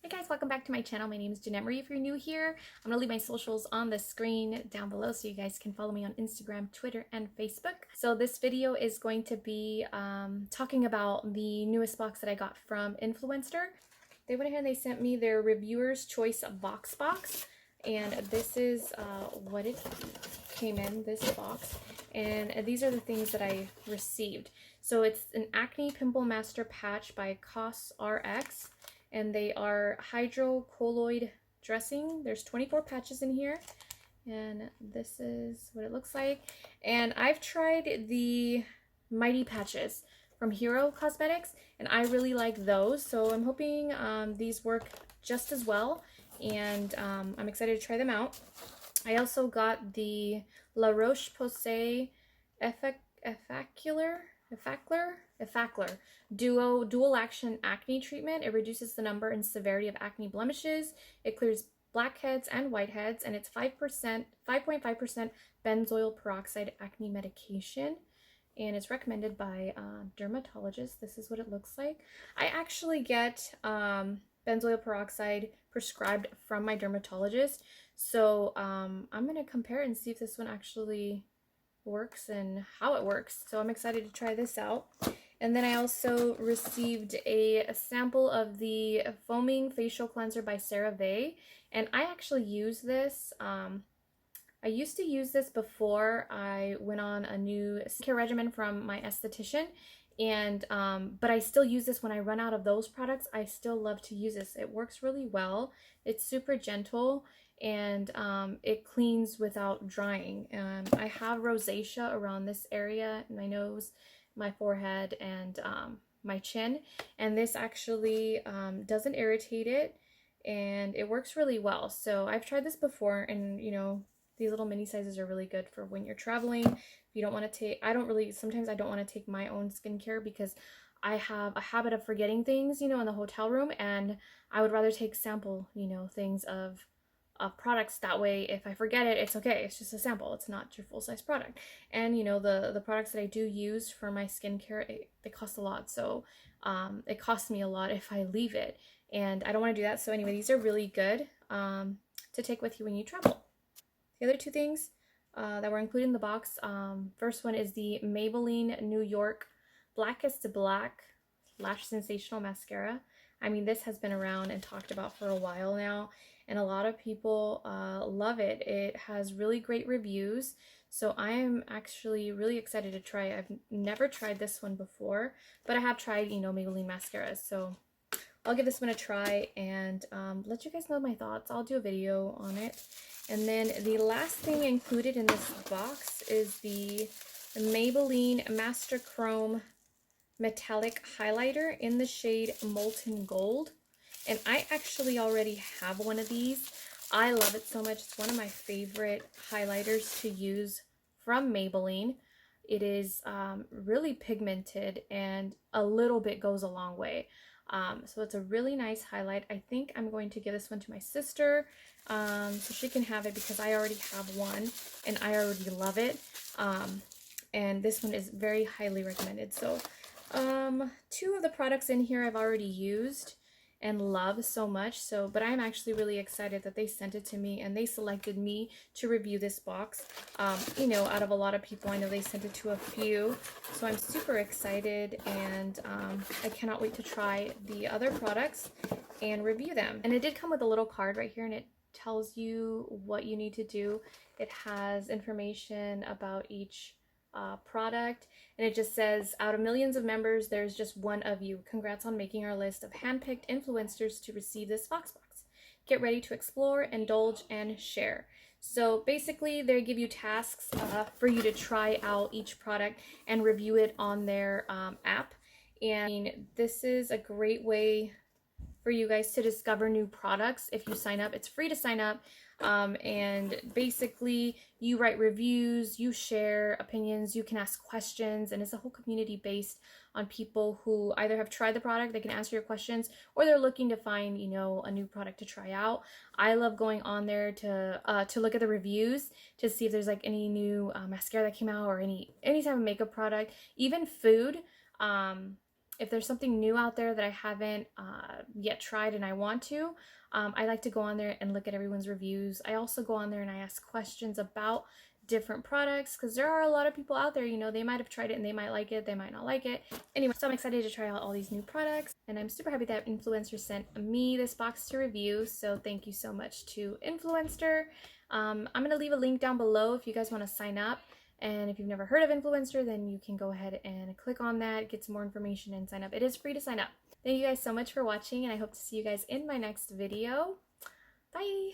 Hey guys, welcome back to my channel. My name is Jeanette Marie. If you're new here, I'm gonna leave my socials on the screen down below so you guys can follow me on Instagram, Twitter, and Facebook. So this video is going to be talking about the newest box that I got from Influenster. They went ahead and they sent me their Reviewer's Choice VoxBox, and this is what it came in, this box. And these are the things that I received. So it's an Acne Pimple Master Patch by COSRX. And they are hydrocolloid dressing. There's 24 patches in here, and this is what it looks like. And I've tried the Mighty patches from Hero Cosmetics, and I really like those, so I'm hoping these work just as well, and I'm excited to try them out. I also got the La Roche-Posay Effaclar Dual Action Acne Treatment. It reduces the number and severity of acne blemishes. It clears blackheads and whiteheads, and it's 5.5% benzoyl peroxide acne medication. And it's recommended by dermatologists. This is what it looks like. I actually get benzoyl peroxide prescribed from my dermatologist. So I'm going to compare it and see if this one actually works and how it works. So I'm excited to try this out. And then I also received a sample of the Foaming Facial Cleanser by CeraVe, and I actually use this. I used to use this before I went on a new skincare regimen from my esthetician, and but I still use this when I run out of those products. I still love to use this. It works really well. It's super gentle, and it cleans without drying. I have rosacea around this area, my nose, my forehead, and my chin, and this actually doesn't irritate it, and it works really well. So I've tried this before, and you know, these little mini sizes are really good for when you're traveling. If you don't want to take, sometimes I don't want to take my own skincare because I have a habit of forgetting things, you know, in the hotel room, and I would rather take sample, you know, things of products. That way, if I forget it, it's okay. It's just a sample. It's not your full-size product. And you know, the products that I do use for my skincare, they cost a lot. So it costs me a lot if I leave it, and I don't want to do that. So anyway, these are really good to take with you when you travel. The other two things that were included in the box, first one is the Maybelline New York Blackest Black Lash Sensational Mascara. I mean, this has been around and talked about for a while now, and a lot of people love it. It has really great reviews, so I am actually really excited to try it. I've never tried this one before, but I have tried, you know, Maybelline mascaras, so I'll give this one a try and let you guys know my thoughts. I'll do a video on it. And then the last thing included in this box is the Maybelline Master Chrome Metallic Highlighter in the shade Molten Gold. And I actually already have one of these. I love it so much. It's one of my favorite highlighters to use from Maybelline. It is really pigmented, and a little bit goes a long way. So it's a really nice highlight. I think I'm going to give this one to my sister so she can have it because I already have one and I already love it. And this one is very highly recommended. So two of the products in here I've already used and love so much, so but I'm actually really excited that they sent it to me and they selected me to review this box. You know, out of a lot of people, I know they sent it to a few, so I'm super excited, and I cannot wait to try the other products and review them. And it did come with a little card right here, and it tells you what you need to do. It has information about each product, and it just says, out of millions of members, there's just one of you. Congrats on making our list of handpicked influencers to receive this VoxBox. Get ready to explore, indulge, and share. So basically, they give you tasks for you to try out each product and review it on their app. And this is a great way for you guys to discover new products. If you sign up, it's free to sign up. And basically you write reviews, you share opinions, you can ask questions, and it's a whole community based on people who either have tried the product, they can answer your questions, or they're looking to find, you know, a new product to try out. I love going on there to look at the reviews to see if there's like any new mascara that came out, or any type of makeup product, even food. if there's something new out there that I haven't yet tried and I want to, I like to go on there and look at everyone's reviews. I also go on there and I ask questions about different products, because there are a lot of people out there, you know, they might have tried it and they might like it, they might not like it. Anyway, so I'm excited to try out all these new products, and I'm super happy that Influenster sent me this box to review, so thank you so much to Influenster. I'm going to leave a link down below if you guys want to sign up. And if you've never heard of Influenster, then you can go ahead and click on that, get some more information, and sign up. It is free to sign up. Thank you guys so much for watching, and I hope to see you guys in my next video. Bye!